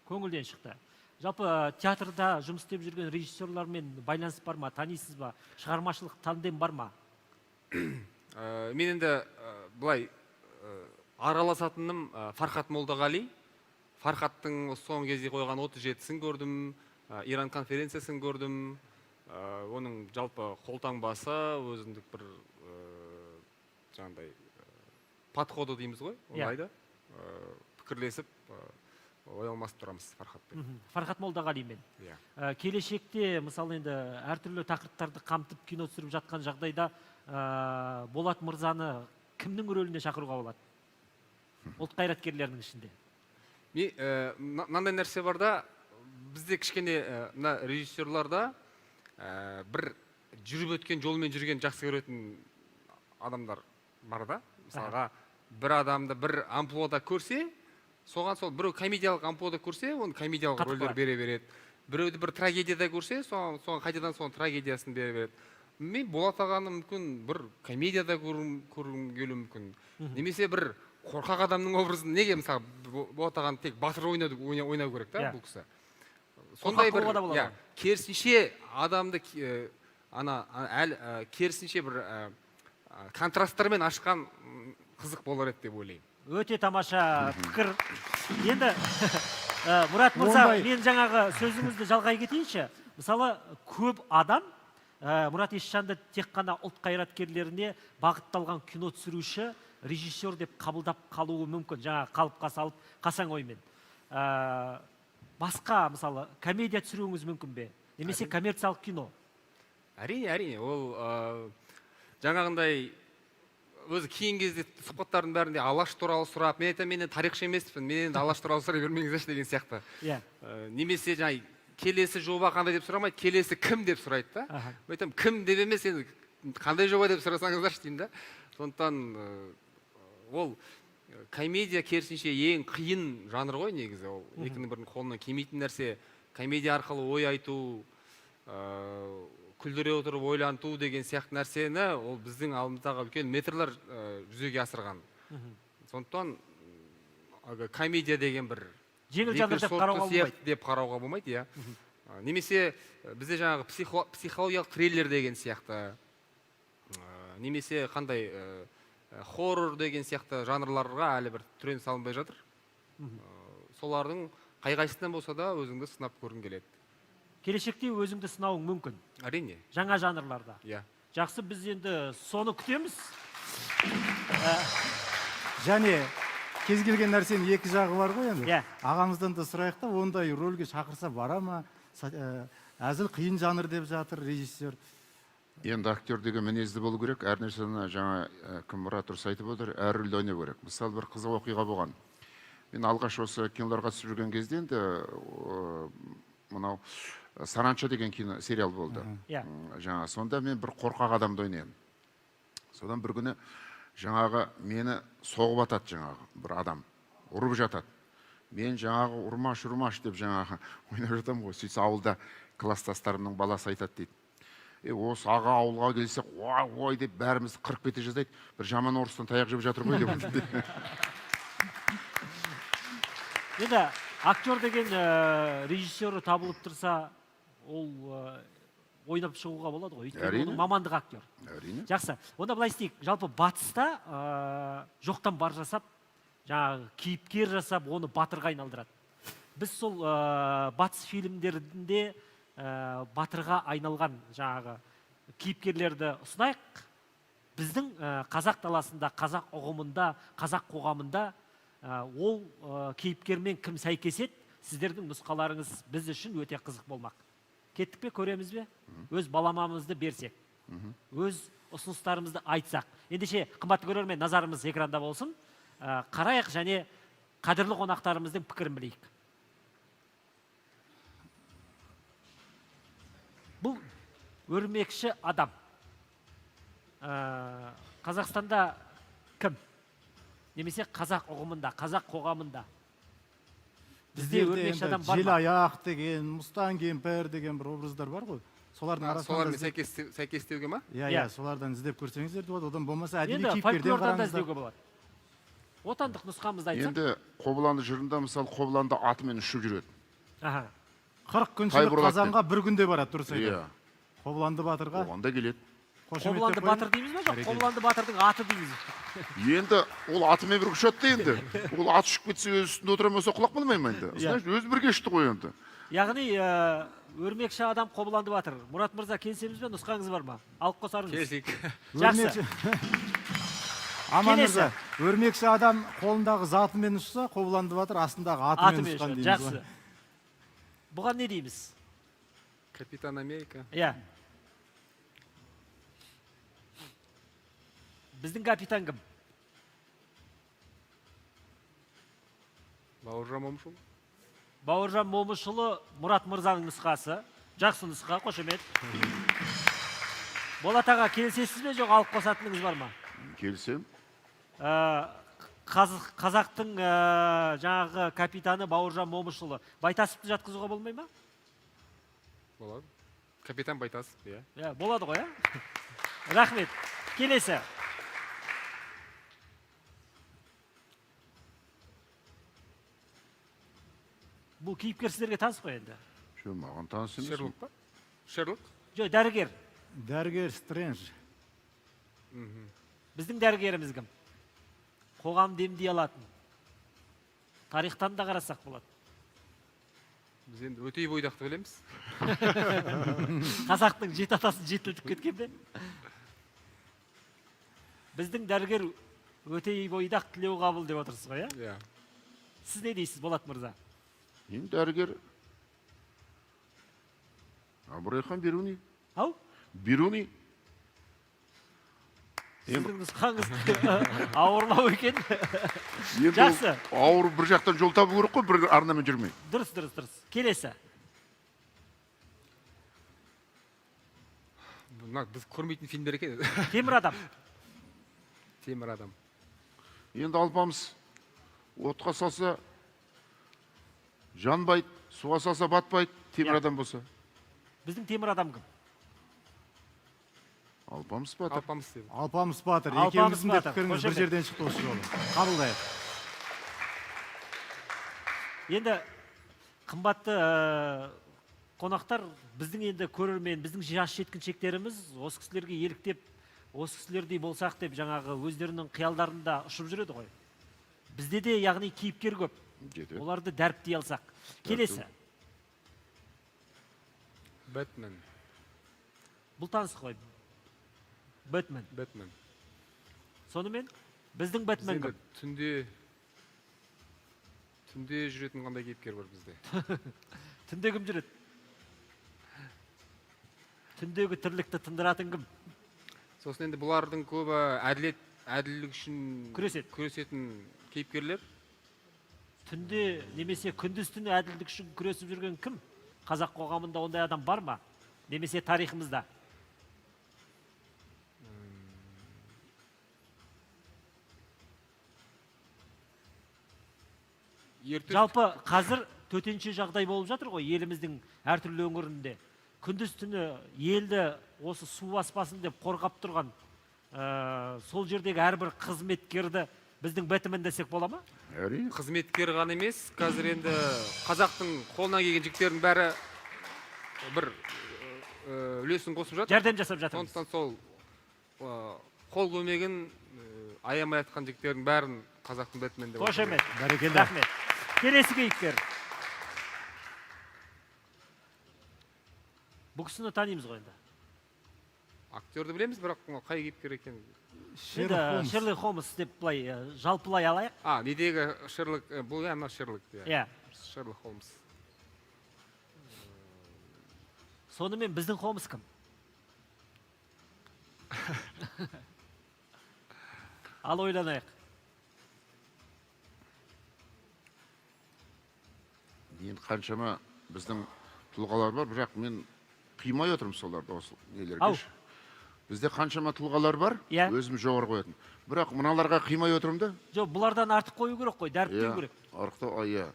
S1: Көңілден шықты. Жалпы театрда жұмыс істеп жүрген режиссерлармен байланыс бар ма, танисыз ба? Шығармашылық тандем бар ма?
S4: Мен енді былай араласатыным Фархат Молдағали. Фархаттың соңғы кезде қойған 37-сін көрдім, Иран конференциясын көрдім. Оның жалпы қолтаңбасы, өзіндік бір жаңағыдай подходы дейміз ғой, оңайды. Пікірлесіп ойламас тұрамыз Фархатпен.
S1: Фархат Молдағалимен. Келешекте, мысалы енді әртүрлі тақырыптарды қамтып кино түсіріп жатқан жағдайда Болат мырзаны кімнің рөліне шақыруға болады? Ұлт қайраткерлерінің ішінде.
S4: Мынандай нәрсе бар да, бізде кішкене режиссерларда бір жүріп өткен жолмен жүрген жақсы көретін адамдар бар да. Мысалға, бір адамды бір амплуада көрсе, соған сол біреу комедиялық амплуада көрсе, оны комедиялық рөлдер бере береді. Біреуді бір трагедияда көрсе, соған қайтадан соның трагедиясын бере береді. Мен Болат ағаны мүмкін бір комедияда көргім келуі мүмкін. Немесе бір қорқақ адамның образын неге мысалы Болат ағаны тек батыр ойнау керек та бұл кісі. Сондай бір керісінше адамды керісінше бір контрасттармен ашқан қызық болар еді деп ойлаймын.
S1: Өте тамаша пікір. Енді Мұрат мырза, мен жаңағы сөзіңізді жалғай кетейінші. Мысалы, көп адам Мұрат Есжанды тек қана ұлт қайраткерлеріне бағытталған кино түсіруші, режиссер деп қабылдап қалуы мүмкін, жаңа қалыпқа салып қасаң оймен. Басқа, мысалы, комедия түсіруіңіз мүмкін бе? Немесе коммерциялық кино?
S4: Әрине, ол жаңағындай өзі кейін кезде сұхбаттардың бәрінде Алаш туралы сұрап, мен айтамын, мен тарихшы емеспін, мен Алаш туралы сұрай бермеңіздерші деген сияқты. Немесе жаңа келесі жоба қандай деп сұрамайды, келесі кім деп сұрайды да. Мен айтамын, кім деп емес, енді қандай жоба деп сұрасаңыздаршы деймін да. Сондықтан ол комедия керісінше ең қиын жанр ғой негізі. Ол екінің бірінің қолынан келмейтін нәрсе. Комедия арқылы ой айту, күлдіре отырып ойланту деген сияқты нәрсені ол біздің алдымыздағы үлкен метрлер жүзеге асырған. Сондықтан комедия деген бір
S1: жеңіл жанр деп қарауға болмайды.
S4: деп қарауға болмайды, иә. Немесе бізде жаңағы психологиялық триллер деген сияқты, немесе қандай хоррор деген сияқты жанрларға әлі бір түрен салынбай жатыр. Солардың қай-қайсысынан болса да өзіңді сынап көргің келеді.
S1: Келешекте өзіңді сынауың мүмкін.
S4: Әрине.
S1: Жаңа жанрларда.
S4: Иә.
S1: Жақсы, біз енді соны күтеміз.
S2: Және кез келген нәрсенің екі жағы бар ғой енді.
S1: Иә.
S2: Ағамыздан да сұрайық та, ондай рөлге шақырса бара ма? Әзіл қиын жанр деп жатыр режиссер.
S3: Енді актер деген мінезді болу керек. Әр нәрсені жаңа кім Мұрат дұрыс айтып отыр, әр рөлде ойнау керек. Мысалы бір қызық оқиға болған. Мен алғаш осы киноларға түсіп жүрген кезде енді мынау Саранча деген кино сериал болды. Жаңа сонда мен бір қорқақ адамды ойнаймын. Содан бір күні жаңағы мені соғып атады жаңағы бір адам, ұрып жатады. Мен жаңағы ұрмаш деп жаңағы ойнап жатамын ғой. Сөйтсе ауылда класстастарымның баласы айтады дейді. Осы аға ауылға келсек, ой деп бәріміз қырып кете жаздайды. Бір жаман орыстан таяқ жеп жатыр ғой деп.
S1: Енді актер деген режиссері табылып тұрса, ол ойнап шығуға болады ғой. Өйткені оның мамандық актер.
S3: Әрине.
S1: Жақсы. Онда былай істейік. Жалпы батыста жоқтан бар жасап, жаңағы кейіпкер жасап, оны батырға айналдырады. Біз сол батыс фильмдерінде батырға айналған жаңағы кейіпкерлерді ұсынайық. Біздің қазақ даласында, қазақ ұғымында, қазақ қоғамында ол кейіпкермен кім сәйкеседі, сіздердің нұсқаларыңыз біз үшін өте қызық болмақ. Кеттік пе, көреміз бе? Өз баламамызды берсек, өз ұсыныстарымызды айтсақ. Ендеше, қымбатты көрермен, назарымыз экранда болсын. Қарайық және қадірлі қонақтарымыздың пікірін білейік. Бұл өрмекші адам. Қазақстанда кім? Немесе қазақ ұғымында, қазақ қоғамында. Бізде өрмекші адам бар ма?
S2: Желаяқ деген, мұстан кемпір деген бір образдар бар ғой. Солардың
S4: арасында сәйкестеуге ма?
S2: Иә, солардан іздеп көрсеңіздер де болады. Одан болмаса әдеби
S1: кейіпкерден
S2: кейіпкерден
S1: да іздеуге болады. Отандық нұсқамызды айтсақ.
S3: Енді Қобыланды жырында мысалы Қобыланды атымен ұшып жүреді.
S2: 40 күншілік Қазанға бір күнде барады, дұрыс айтады. Қобыланды батырға.
S3: Оғанда келеді.
S1: Қобыланды батыр дейміз бе, жоқ? Қобыланды батырдың аты дейміз.
S3: Енді ол атымен бір ұшады енді. Ол ат ұшып кетсе өз үстінде отыра ма, құлақ болмай ма енді? Өзі бірге ұшты ғой енді.
S1: Яғни өрмекші адам Қобыланды батыр. Мұрат мырза, келісеміз бе? Нұсқаңыз бар ма? Алып қосарыңыз.
S4: Келісейік.
S1: Жақсы.
S2: Аман мырза, өрмекші адам қолындағы затымен ұшса, Қобыланды батыр астындағы атымен ұшқан дейміз.
S1: Жақсы. Бұған не дейміз?
S4: Капитан Америка.
S1: Иә. Біздің капитан кім?
S4: Бауыржан Момышұлы.
S1: Бауыржан Момышұлы Мұрат мырзаның нұсқасы. Жақсы нұсқа, қошемет. Болат аға, келісесіз бе, жоқ алып қосатыныңыз бар ма?
S3: Келісем.
S1: Қазақтың жаңағы капитаны Бауыржан Момышұлы. Байтасовты жатқызуға болмай ма?
S4: Болады. Капитан Байтасов, иә.
S1: Болады ғой, Рахмет. Келесі. Бұл кейіпкер сіздерге таныс қой енді?
S3: Маған таныс емес.
S4: Шерлок па? Шерлок?
S1: Жоқ, дәрігер.
S2: Дәрігер Стрэндж.
S1: Біздің дәрігеріміз кім? Қоғамды емдей алатын. Тарихтан да қарасақ болады.
S4: Біз енді өтей бойдақты білеміз.
S1: Қазақтың жеті атасын жетілтіп кеткен бе? Біздің дәрігер өтей бойдақ Тілеуқабыл деп отырсыз ғой,
S4: иә?
S1: Сіз не дейсіз, Болат мырза?
S3: Енді дәрігер Абырайхан Беруни.
S1: Ау?
S3: Беруни.
S1: Сіздің нұсқаңыз ауырлау екен.
S3: Жақсы. Ауыр бір жақтан жол табу керек қой, бір арнамен жүрмей.
S1: Дұрыс. Келесі.
S4: Біз көрмейтін фильмдер екен.
S1: Темір адам.
S4: Темір адам.
S3: Енді Алпамыс отқа салса жанбайды, суға салса батпайды, темір адам болса.
S1: Біздің темір адам кім?
S3: Алпамыс батыр.
S4: Алпамыс деп.
S2: Алпамыс батыр,
S1: Алпамыс
S2: екеуіңіздің де
S1: батыр,
S2: пікіріңіз
S1: қош
S2: бір
S1: емес.
S2: жерден шықты осы жолы. Қабылдайық.
S1: Енді қымбатты қонақтар, біздің енді көрермен, біздің жас жеткіншектеріміз осы кісілерге еліктеп, осы кісілердей болсақ деп жаңағы өздерінің қиялдарында ұшып жүреді ғой. Бізде де яғни кейіпкер көп.
S3: Жетеді.
S1: Оларды дәріптей алсақ. Келесі.
S4: Бэтмен.
S1: Бұл таныс қой. Бэтмен.
S4: Бэтмен.
S1: Сонымен біздің Бэтмен кім?
S4: Түнде жүретін қандай кейіпкер бар бізде?
S1: Түнде кім жүреді? Түндегі тірлікті тындыратын кім?
S4: Сосын енді бұлардың көбі әділдік үшін күресетін кейіпкерлер.
S1: Түнде немесе күндіз түні әділдік үшін күресіп жүрген кім? Қазақ қоғамында ондай адам бар ма? Немесе тарихымызда? Жалпы қазір төтенше жағдай болып жатыр ғой еліміздің әртүрлі өңірінде. Күндіз түні елді осы су баспасын деп қорғап тұрған сол жердегі әрбір қызметкерді біздің Бэтмен десек бола ма?
S3: Әрине.
S4: Қызметкер ғана емес, қазір енді қазақтың қолынан келген жігіттердің бәрі бір үлесін қосып жатыр.
S1: Жәрдем жасап жатырмыз.
S4: Сондықтан сол қол көмегін аямай атқан жігіттердің бәрін қазақтың Бэтмен деп.
S1: Қошемет.
S2: Бәрекелді.
S1: Рахмет. Келесі кейіпкер. Бұл кісіні танимыз ғой енді.
S4: Актерді білеміз, бірақ қай кейіпкер екенін.
S1: Шерлок Холмс деп былай жалпылай алайық.
S4: Недегі Шерлок, бұл ана Шерлок.
S1: Иә.
S4: Шерлок Холмс.
S1: Сонымен біздің Холмс кім? Ал ойланайық.
S3: Енді қаншама біздің тұлғалар бар, бірақ мен қимай отырмын соларды осы нелерге.
S1: Ау.
S3: Бізде қаншама тұлғалар бар,
S1: Иә.
S3: өзім жоғары қоятын. Бірақ мыналарға қимай отырмын да.
S1: Жоқ, бұлардан артық қою керек қой, дәріптеу керек.
S3: Арықтау, иә.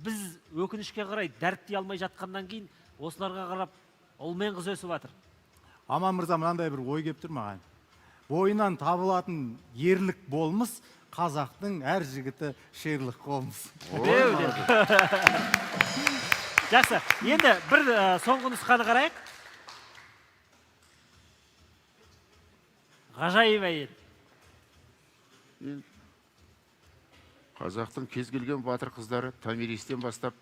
S1: Біз өкінішке қарай дәріптей алмай жатқаннан кейін осыларға қарап ұл мен қыз өсіп жатыр.
S2: Аман мырза, мынандай бір ой келіп тұр маған. Бойынан табылатын ерлік болмыс қазақтың әр жігіті Шерлок Холмс.
S1: Жақсы, енді бір соңғы нұсқаны қарайық. Ғажайып әйел.
S3: Қазақтың кез келген батыр қыздары Томиристен бастап.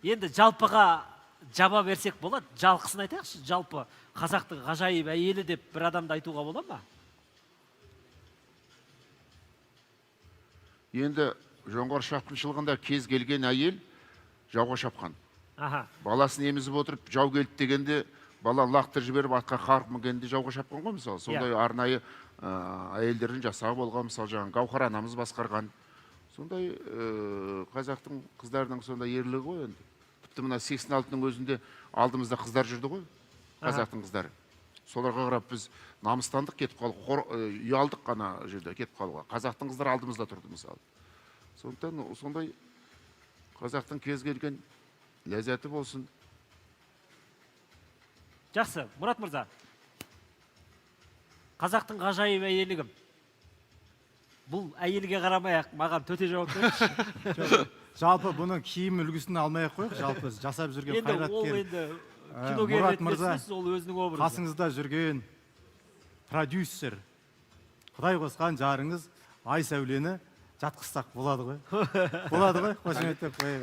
S1: Енді жалпыға жаба берсек болады, жалқысын айтайықшы, жалпы қазақтың ғажайып әйелі деп бір адамды айтуға бола ма?
S3: Енді жоңғар шапқыншылығында кез келген әйел жауға шапқан. Баласын емізіп отырып, жау келді дегенде, бала лақтырып жіберіп атқа қарғып мінгенде жауға шапқан ғой, мысалы. Сондай арнайы әйелдердің жасағы болған, мысалы, жаңағы Гаухар анамыз басқарған. Сондай қазақтың қыздарының сондай ерлігі ғой енді. Тіпті мына 86-ның өзінде алдымызда қыздар жүрді ғой, қазақтың қыздары. Соларға қарап біз намыстандық, кетіп қалдық, ұялдық қана жерде кетіп қалуға. Қазақтың қыздар алдымызда тұрды, мысалы. Сондықтан сондай қазақтың кез келген ләззаты болсын.
S1: Жақсы, Мұрат мырза. Қазақтың ғажайып әйелі кім? Бұл әйелге қарамай-ақ маған төте жауап беріңізші.
S2: Жалпы бұның киім үлгісін алмай-ақ қойық, жалпы жасап жүрген қайраткер. Мұрат мырза, қасыңызда жүрген продюсер, Құдай қосқан жарыңыз Айсәулені жатқызсақ болады ғой. Болады ғой, қошеметтеп қойып.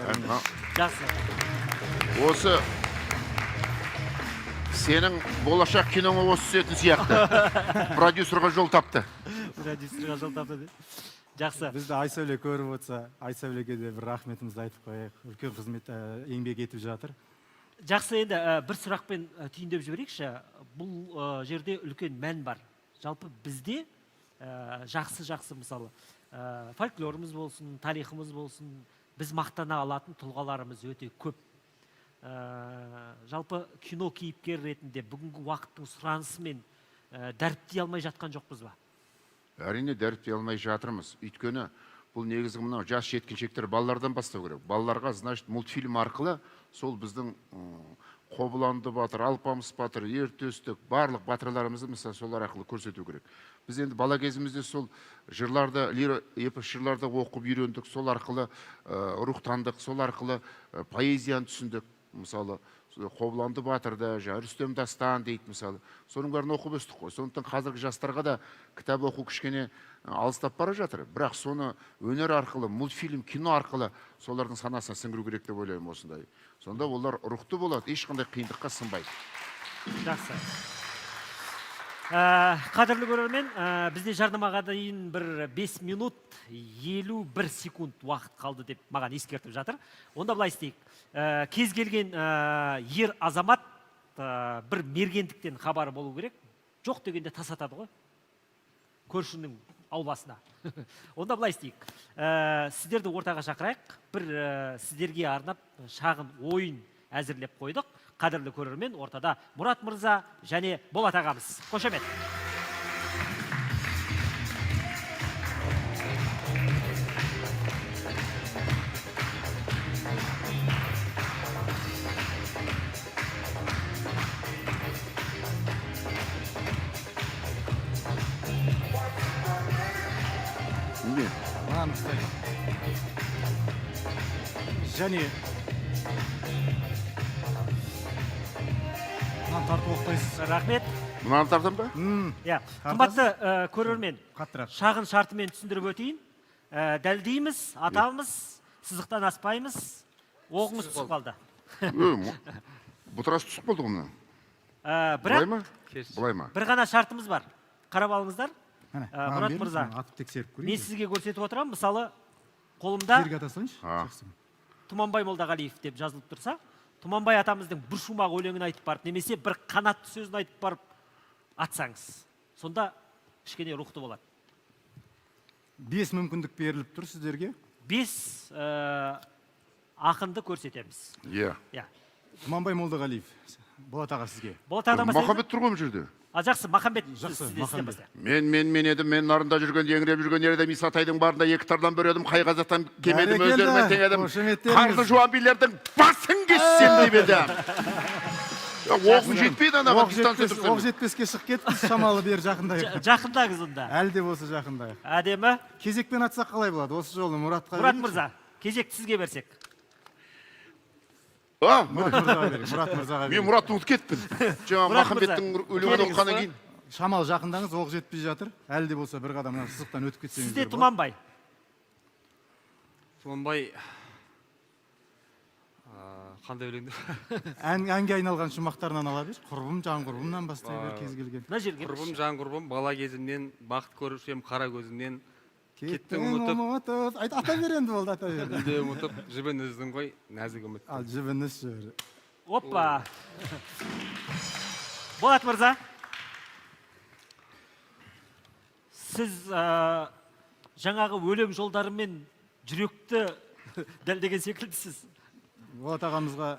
S1: Жақсы.
S3: Осы сенің болашақ киноңа осы түсетін сияқты. Продюсерға жол тапты.
S1: Продюсерға жол тапты де. Жақсы.
S2: Бізді Айсәуле көріп отырса, Айсәулеге де бір рахметімізді айтып қояйық. Үлкен қызмет еңбек етіп жатыр.
S1: Жақсы, енді бір сұрақпен түйіндеп жіберейікші. Бұл жерде үлкен мән бар. Жалпы бізде жақсы мысалы фольклорымыз болсын, тарихымыз болсын, біз мақтана алатын тұлғаларымыз өте көп. Жалпы кино кейіпкер ретінде бүгінгі уақыттың сұранысымен дәріптей алмай жатқан жоқпыз ба?
S3: Әрине дәріптей алмай жатырмыз. Өйткені бұл негізгі мынау жас жеткіншектер балалардан бастау керек. Балаларға, значит, мультфильм арқылы сол біздің Қобыланды батыр, Алпамыс батыр, Ертөстік, барлық батырларымызды мысалы солар арқылы көрсету керек. Біз енді бала кезімізде сол жырларды, эпос жырларды оқып үйрендік, сол арқылы рухтандық, сол арқылы поэзияны түсіндік. Мысалы, Қобыланды батырды, Рүстем дастан дейді мысалы. Соның бәрін оқып өстік қой. Сондықтан қазіргі жастарға да кітап оқу кішкене алыстап бара жатыр. Бірақ соны өнер арқылы, мультфильм, кино арқылы солардың санасына сіңіру керек деп ойлаймын осындай. Сонда олар рухты болады, ешқандай қиындыққа сынбайды.
S1: Жақсы. Қадірлі көрермен, бізде жарнамаға дейін бір 5 минут 51 секунд уақыт қалды деп маған ескертіп жатыр. Онда былай істейік. Кез келген ер азамат бір мергендіктен хабары болу керек. Жоқ дегенде тасатады ғой. Көршінің ауласына. Онда былай істейік. Сіздерді ортаға шақырайық. Бір сіздерге арнап шағын ойын әзірлеп қойдық. Қадірлі көрермен, ортада Мұрат мырза және Болат ағамыз. Қошемет.
S3: Не?
S2: Мынаны ұстайды. Және мынаны тартып оқытайсыз.
S1: Рахмет.
S3: Мынаны тартам ба?
S1: Иә, қымбатты көрермен,
S2: Қаттырақ.
S1: шағын шартымен түсіндіріп өтейін. Дәлдейміз, атамыз, сызықтан аспаймыз, оғыңыз түсіп қалды.
S3: Бұтырасы түсіп болды ғымна. Бұлай
S1: Бірақ
S3: ма? Бұлай ма?
S1: бір ғана шартымыз бар. Қарап алыңыздар.
S2: Міне,
S1: Мұрат мырза,
S2: атып тексеріп
S1: мен
S2: көрейін.
S1: сізге көрсетіп отырамын. Мысалы, қолымда
S2: Жерге ата салыңызшы. Жақсы.
S1: Тұманбай Молдағалиев деп жазылып тұрса, Тұманбай атамыздың бір шумақ өлеңін айтып барып, немесе бір қанатты сөзін айтып барып атсаңыз, сонда кішкене рухты болады.
S2: 5 мүмкіндік беріліп тұр сіздерге.
S1: 5 ақынды көрсетеміз.
S3: Иә.
S1: Иә.
S2: Тұманбай Молдағалиев. Болат аға сізге.
S1: Болат ағам
S3: Махамбет тұр ғой бұл жерде.
S1: Жақсы, Махамбет
S2: Жақсы,
S1: сізден
S2: Махамбет.
S1: бастайық.
S3: Мен едім, мен нарында жүрген, еңіреп жүрген ердім, Исатайдың барында 2 тардан бөредім, қай қазақтан кемедім,
S2: Бәрекелді,
S3: өздеріме тең едім.
S2: қошеметтеріңіз.
S3: Қарлы жуан билердің басын кессем деп едім. Оғым жетпейді анаға дистанция
S2: Оқ
S3: тұрсам.
S2: жетпеске шығып кетіппіз, шамалы бері жақындайық.
S1: Жақындағыз онда.
S2: Әлі де болса жақындайық.
S1: Әдемі.
S2: Кезекпен атсақ қалай болады? Осы жолы Мұратқа
S1: Мұрат
S2: берейікші.
S1: мырза, кезекті сізге берсек.
S2: Мұрат мырзаға берейік. Мұрат мырзаға
S3: Мен
S2: берейік.
S3: Мұратты ұмытып кеттім. Жаңа
S1: Мұрат
S3: Махамбеттің
S1: мырза,
S3: өлеңін
S1: келіңіз.
S3: оқығаннан кейін.
S2: Шамалы жақындаңыз, оқ жетпей жатыр. Әлі де болса бір қадам сызықтан өтіп кетсеңіздер
S1: Сізде
S2: болады.
S1: Тұманбай.
S4: Тұманбай қандай өлеңді?
S2: Әнге айналған жұмақтарынан ала бер. Құрбым, жан құрбымнан бастай бер кез келген.
S1: Мына жерге.
S4: Құрбым, жан құрбым, бала кезімнен, бақыт көрушем қара көзімнен,
S2: Кеттің
S4: ұмытып.
S2: ұмытып. Ата бер енді болды, ата бер.
S4: үнде ұмытып, жібін үздің ғой, нәзік үміт.
S2: Ал жібініш жібір.
S1: Оппа. Болат мырза. Сіз жаңағы өлең жолдарымен жүректі дәлдеген секілдісіз.
S2: Болат ағамызға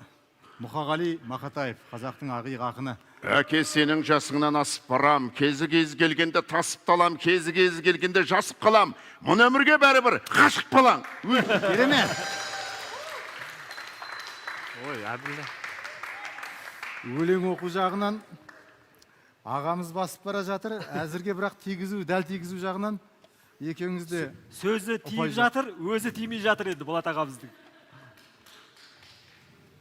S2: Мұқағали Мақатаев, қазақтың ақиық ақыны.
S3: Әке сенің жасыңнан асып барам, кезі келгенде тасып талам, кезі келгенде жасып қалам. Мұны өмірге бәрібір ғашық балаң.
S2: Керемет.
S4: Ой, әділді.
S2: Өлең оқу жағынан ағамыз басып бара жатыр. Әзірге бірақ дәл тигізу жағынан екеуіңіз де
S1: Сөзі тиіп жатыр, өзі тимей жатыр енді Болат ағамыздың.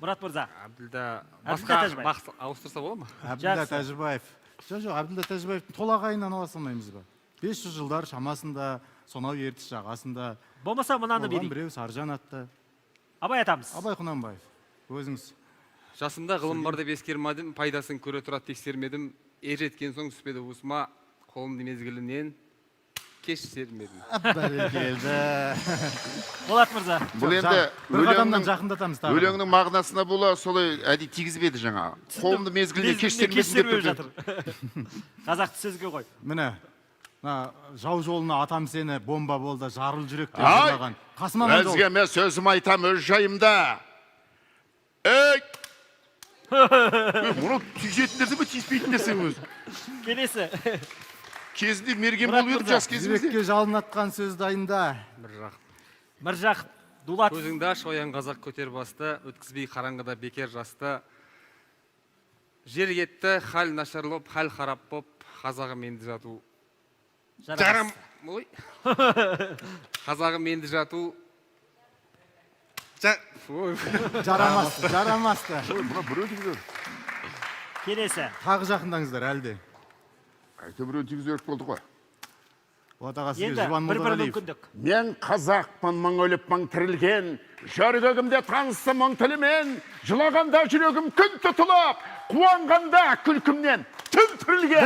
S1: Мұрат мырза.
S4: Әбділда
S1: Әбділда
S4: басқа
S1: Тәжібаев.
S4: бақыт ауыстырса бола ма?
S2: Әбділда
S1: Жақсы.
S2: Тәжібаев. Жоқ, Әбділда Тәжібаевтың толағайынан ала салмаймыз ба? 500 жылдар шамасында, сонау ертіс жағасында.
S1: Болмаса мынаны
S2: Болған
S1: берейік.
S2: біреу Саржан атты.
S1: Абай атамыз.
S2: Абай Құнанбаев. Өзіңіз.
S4: Жасымда ғылым бар деп ескермедім, пайдасын көре тұра тексермедім. Жеткен соң түспеді уысыма, қолымды мезгілінен кеш сермедім.
S2: Бәрекелді.
S1: Болат мырза.
S3: Бұл енді
S2: бір қадамнан жақындатамыз тағы.
S3: өлеңнің мағынасына бола солай әдей тигізбеді жаңа. Қолымды мезгіліне кештермедім деп
S1: жатыр. Қазақты сөзге қой.
S2: Міне, жау жолына атам сені бомба болды, жарыл жүрек деп
S3: Ай!
S2: жырлаған. Қасыман жол.
S3: Өзге мен сөзім айтам өз жайымда. Ей! Мұны түйсетін нәрсе ме, тиіспейтін нәрсе ме өзі?
S1: Келесі.
S3: кезінде мерген болып еді жас кезімізде.
S2: Жүрекке жалынатқан сөз дайында.
S1: Міржақып Дулатов.
S4: Көзіңді аш оян қазақ көтер басты, өткізбей қараңғыда бекер жасты. Жер кетті, хал нашарлап, хал харап боп, қазағым енді жату. Жарам, ой. Қазағым енді жату.
S2: Жарамасты, жарамасты.
S3: Бұна біреу тигізер.
S1: Келесі.
S2: Тағы жақындаңыздар әлде.
S3: Айта біреу тигізер болды ғой.
S2: Болат аға сізге
S1: Енді
S2: Жұбан
S1: бір
S2: Молдағалиев.
S1: мүмкіндік.
S3: Мен қазақпын, мың өліп мың тірілген, жүрегімде танысы мың тілімен, жылағанда жүрегім күн тұтылып, қуанғанда күлкімнен түн түрілген.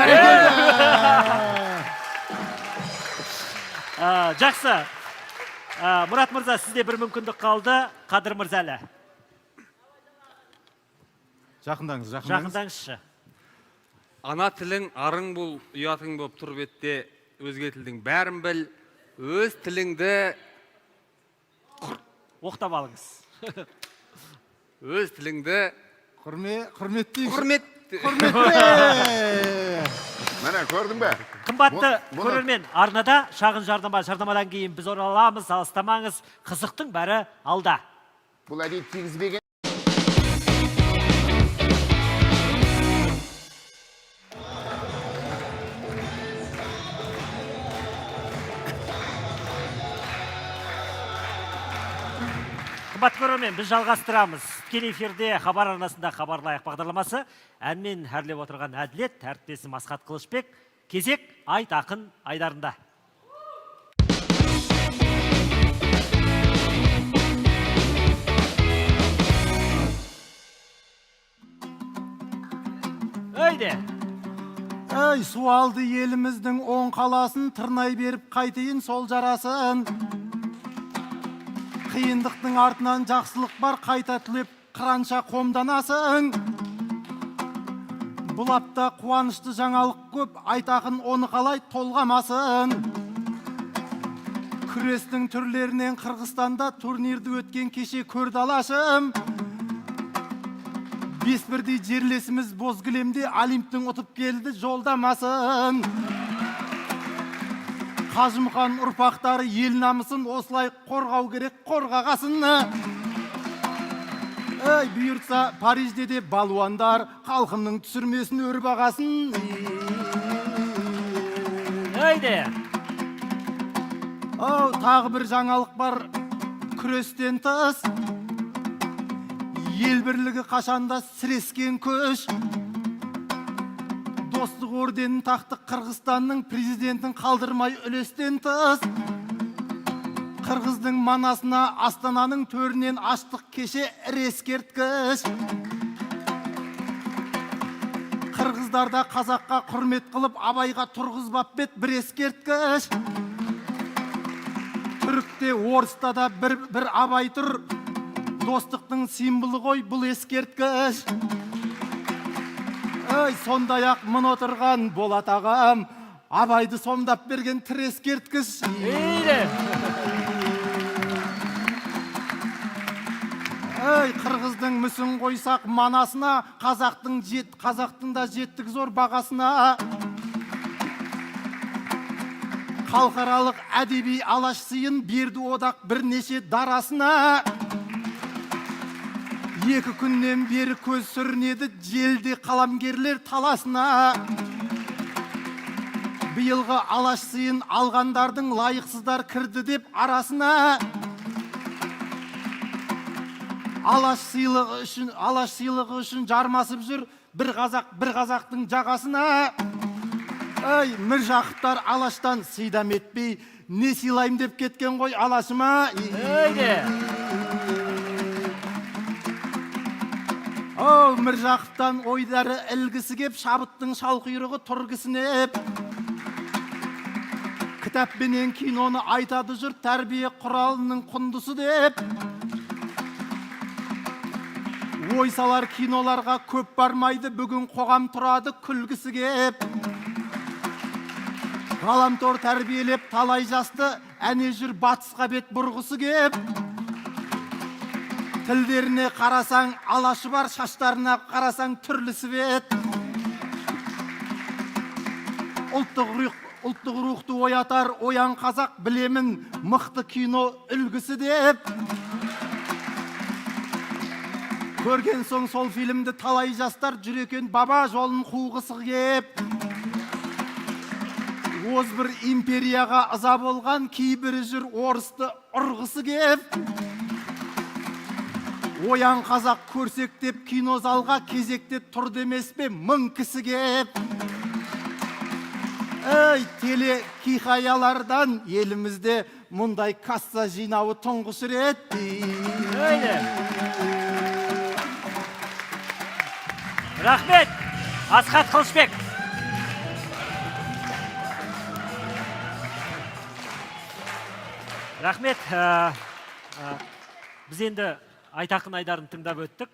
S1: Жақсы. Мұрат мырза, сізде бір мүмкіндік қалды. Қадыр мырза әлі.
S2: Жақындаңыз, жақындаңыз.
S1: Жақындаңызшы.
S4: Ана тілің арың бұл, ұятың боп тұр бетте, өзге тілдің бәрін біл, өз тіліңді
S1: Оқтап алыңыз.
S4: өз тіліңді
S2: Құрметті.
S4: құрметті.
S3: Мәне, көрдің бе?
S1: Қымбатты
S3: Бұны-
S1: көрермен, арнада шағын жарнамадан кейін біз ораламыз, алыстамаңыз, қызықтың бәрі алда.
S3: Бұл әдет тигізбеген.
S1: Қымбатты көрермен, біз жалғастырамыз. Тікелей эфирде хабар арнасында хабарлайық бағдарламасы. Әнмен әрлеп отырған Әділет, әріптесім Асхат Қылышбек. Кезек Айт ақын айдарында. Өйде.
S2: Ей, су алды еліміздің оң қаласын, тырнай беріп қайтайын сол жарасын. Қиындықтың артынан жақсылық бар, қайта түлеп қыранша қомданасың. Бұл апта қуанышты жаңалық көп, айтақын оны қалай толғамасын. Күрестің түрлерінен Қырғызстанда турнирді өткен кеше көрді алашым. Бес бірдей жерлесіміз Бозгілемде Олимптің ұтып келді жолдамасын. Қажымқан ұрпақтары ел намысын осылай қорғау керек, қорғағасын. Ей, бұйыртса Парижде де балуандар халқымның түсірмесін өрбағасын.
S1: Өйде.
S2: Тағы бір жаңалық бар күрестен тыс. Ел бірлігі қашанда сірескен көш. Достық орденін тақты Қырғызстанның президентін қалдырмай үлестен тыс. Қырғыздың манасына Астананың төрінен аштық кеше ескерткіш. Қырғыздарда қазаққа құрмет қылып абайға тұрғызбап бет бір ескерткіш. Түрікте, орыста да бір абай тұр. Достықтың символы ғой бұл ескерткіш. Сондай-ақ мын отырған Болат ағам абайды сомдап берген тір ескерткіш. Қырғыздың мүсін қойсақ манасына, қазақтың да жеттік зор бағасына. Халықаралық әдеби алаш сыйын берді одақ бірнеше дарасына. Екі күннен бері көз сүрінеді желде қаламгерлер таласына. Биылғы алаш сыйын алғандардың лайықсыздар кірді деп арасына. Алаш сыйлығы үшін жармасып жүр бір қазақтың жағасына. Міржақыптар алаштан сыйдам етпей, не сыйлайым деп кеткен ғой алашыма. Міржақыптан ойдары ілгісі кеп, шабыттың шалқұйрығы тұргісінеп. Кітаппенен киноны айтады жұрт, тәрбие құралының құндысы деп. Ой салар киноларға көп бармайды, бүгін қоғам тұрады күлгісі кеп. Ғаламтор тәрбиелеп талай жасты, әне жүр батысқа бет бұрғысы кеп. Тілдеріне қарасаң алашы бар, шаштарына қарасаң түрлісі бет. ұлттық рухты оятар оян қазақ білемін мықты кино үлгісі деп. Көрген соң сол фильмді талай жастар жүрекен баба жолын қуғысы кеп. Озбір империяға ыза болған кейбірі жүр орысты ұрғысы кеп. Оян қазақ көрсек деп кинозалға кезекте тұр демес пе мың кісі кеп. Теле хикаялардан елімізде мұндай касса жинауы тұңғыш рет.
S1: Рахмет, Асхат Қылышбек. Рахмет, біз енді Айтақын Айдарын тыңдап өттік.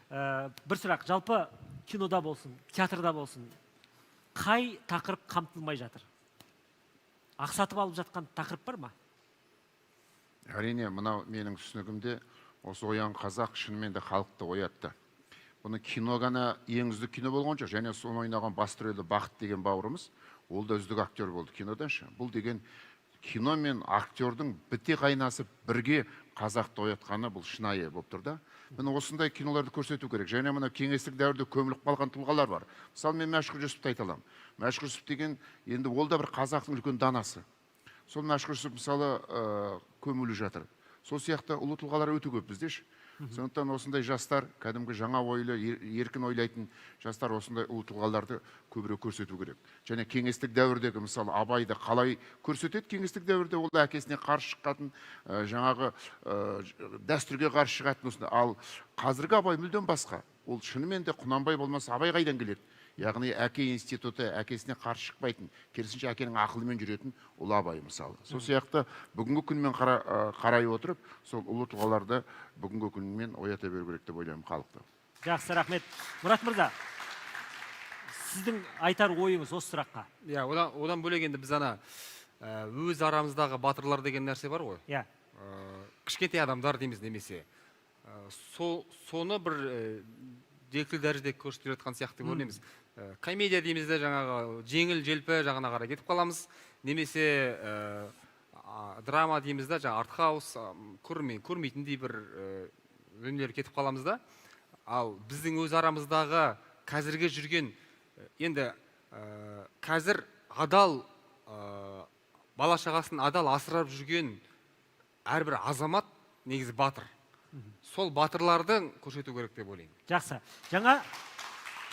S1: Бір сұрақ, жалпы кинода болсын, театрда болсын, қай тақырып қамтылмай жатыр? Ақсатып алып жатқан тақырып бар ма?
S3: Әрине, мынау менің түсінігімде осы оян қазақ шынымен де халықты оятты. Бұны кино ғана ең үздік кино болған жоқ, және соны ойнаған басты рөлді Бақыт деген бауырымыз, ол да үздік актер болды кинодан ше. Бұл деген кино мен актердің біте қайнасып бірге қазақты оятқаны бұл шынайы болып тұр да. Міне осындай киноларды көрсету керек. Және мына кеңестік дәуірде көміліп қалған тұлғалар бар. Мысалы мен Мәшһүр Жүсіпті айта аламын. Мәшһүр Жүсіп деген енді ол да бір қазақтың үлкен данасы. Сол Мәшһүр Жүсіп мысалы көміліп жатыр. Сол сияқты ұлы тұлғалар өте көп бізде. Сондықтан осындай жастар, кәдімгі жаңа ойлы, еркін ойлайтын жастар осындай ұлы тұлғаларды көбірек көрсету керек. Және кеңестік дәуірдегі мысалы Абайды қалай көрсетеді? Кеңестік дәуірде ол әкесіне қарсы шыққан, жаңағы дәстүрге қарсы шығатын. Ал қазіргі Абай мүлдем басқа. Ол шынымен де Құнанбай болмаса Абай қайдан келеді? Яғни әке институты әкесіне қарсы шықпайтын, керісінше әкенің ақылымен жүретін ұлы Абай мысалы. Сол сияқты бүгінгі күнмен қарай отырып, сол ұлы тұлғаларды бүгінгі күнмен оята беру керек деп ойлаймын халықты.
S1: Жақсы, рахмет. Мұрат мырза, сіздің айтар ойыңыз осы сұраққа?
S4: Иә, одан бөлек енді біз өз арамыздағы батырлар деген нәрсе бар ғой.
S1: Иә.
S4: Кішкентай адамдар дейміз немесе. Соны бір декіл дәрежеде көрсетіп жатқан сияқты көрінеміз. Комедия дейміз де жаңағы жеңіл желпі жағына қарай кетіп қаламыз. Немесе драма дейміз де жаңағы артхаус көрмейтіндей бір өнерлер кетіп қаламыз да. Ал біздің өз арамыздағы қазірге жүрген, енді қазір адал, бала шағасын адал асырап жүрген әрбір азамат негізі батыр. Сол батырлардың көрсету керек деп ойлаймын.
S1: Жақсы. Жаңа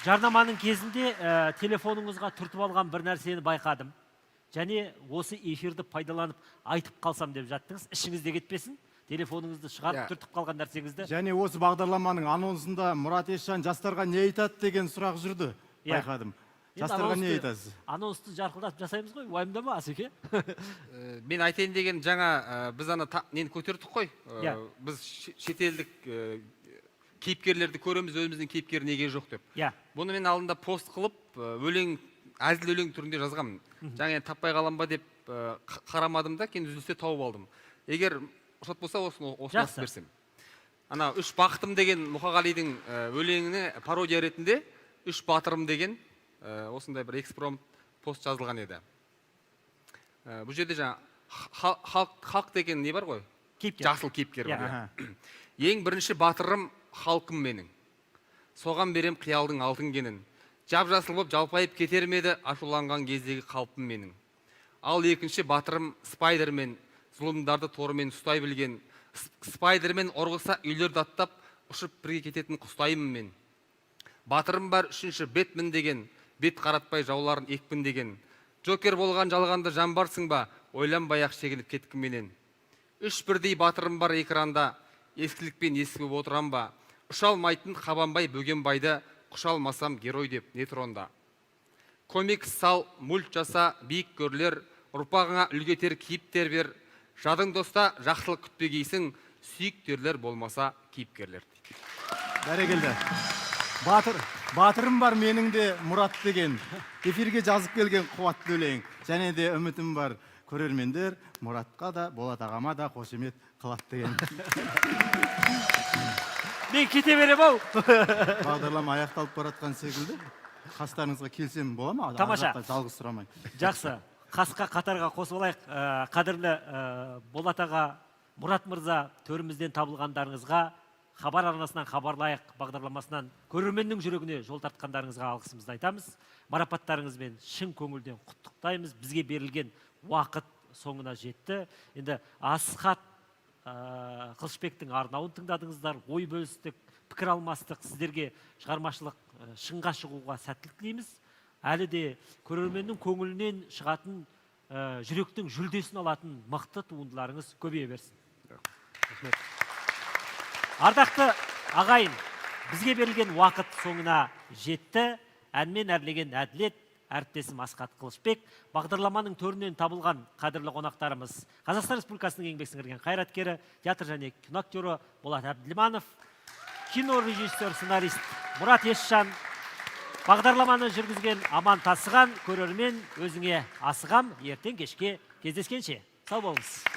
S1: жарнаманың кезінде телефоныңызға түртіп алған бір нәрсені байқадым. Және осы эфирді пайдаланып айтып қалсам деп жаттыңыз. Ішіңізде кетпесін. Телефоныңызды шығарып түртіп қалған нәрсеңізді.
S2: Және осы бағдарламаның анонсында Мұрат Есжан жастарға не айтады деген сұрақ жүрді. Байқадым. Жастарға не айтасыз?
S1: Анонсты жарқылдатып жасаймыз ғой, уайымдама Асеке.
S4: Мен айтайын деген жаңа біз нені көтердік қой. Біз шетелдік кейіпкерлерді көреміз, өзіміздің кейіпкері неге жоқ деп. Бұны мен алдында пост қылып, әзіл өлең түрінде жазғанмын. Жаңа таппай қалам ба деп қарамадым да, кейін үзілісте тауып алдым. Егер ұқсат болса, осыны айтып берсем. Ана «Үш бақытым» деген Мұқағалидың өлеңіне пародия ретінде «Үш батырым» деген осындай бір экспромт пост жазылған еді. Бұл жерде жаңа халық деген не бар ғой? Жасыл кейіпкер бар. Ең бірінші батырым халқым менің. Соған берем қиялдың алтын кенін. Жап-жасыл боп жалпайып кетер меді ашуланған кездегі қалпым менің. Ал екінші батырым Спайдермен, зұлымдарды торымен ұстай білген. Спайдермен ұрғыса үйлерді аттап, ұшып бірге кететін құстаймын мен. Батырым бар үшінші Бэтмен деген, бет қаратпай жауларын екпін деген. Джокер болған жалғанды жамбарсың ба, ойланбай-ақ шегініп кеткім менен. Үш бірдей батырым бар экранда, ескілікпен ескіп отырам ба, ұшалмайтын Қабанбай Бөгенбайды құшалмасам герой деп нетронда. Комикс сал, мульт жаса, биік көрлер, ұрпағыңа үлгетер кейіптер бер, жадың доста жақсылық күтпегейсің, сүйіктерлер болмаса кейіпкерлер.
S2: Бәрекелді. Батырым бар менің де Мұрат деген. Эфирге жазып келген қуатты өлең. Және де үмітім бар көрермендер Мұратқа да, Болат ағама да қошемет қылат деген.
S1: Мен кете берем ау.
S2: Бағдарлама аяқталып баратқан секілді. Қастарыңызға келсем бола ма?
S1: Тамаша.
S2: Жалғыз сұрамай.
S1: Жақсы. қасқа қатарға қосып алайық. Қадірлі Болат аға, Мұрат мырза, төрімізден табылғандарыңызға, хабар арнасынан хабарлайық бағдарламасынан көрерменнің жүрегіне жол тартқандарыңызға алғысымызды айтамыз. Марапаттарыңызбен шын көңілден құттықтаймыз. Бізге берілген уақыт соңына жетті. Енді Асхат Қылышбектің арнауын тыңдадыңыздар, ой бөлістік, пікір алмастық, сіздерге шығармашылық шыңға шығуға сәттілік тілейміз. Әлі де көрерменнің көңілінен шығатын, жүректің жүлдесін алатын мықты туындыларыңыз көбейе берсін. Ардақты ағайын, бізге берілген уақыт соңына жетті. Әнмен әрлеген әділет, әріптесім Асхат Қылышбек, бағдарламаның төрінен табылған қадірлі қонақтарымыз Қазақстан Республикасының еңбек сіңірген қайраткері, театр және кино актері Болат Әбділманов, кинорежиссер, сценарист Мұрат Есжан, бағдарламаны жүргізген Аман Тасыған, көрермен өзіңе асығам, ертең кешке кездескенше. Сау болыңыз.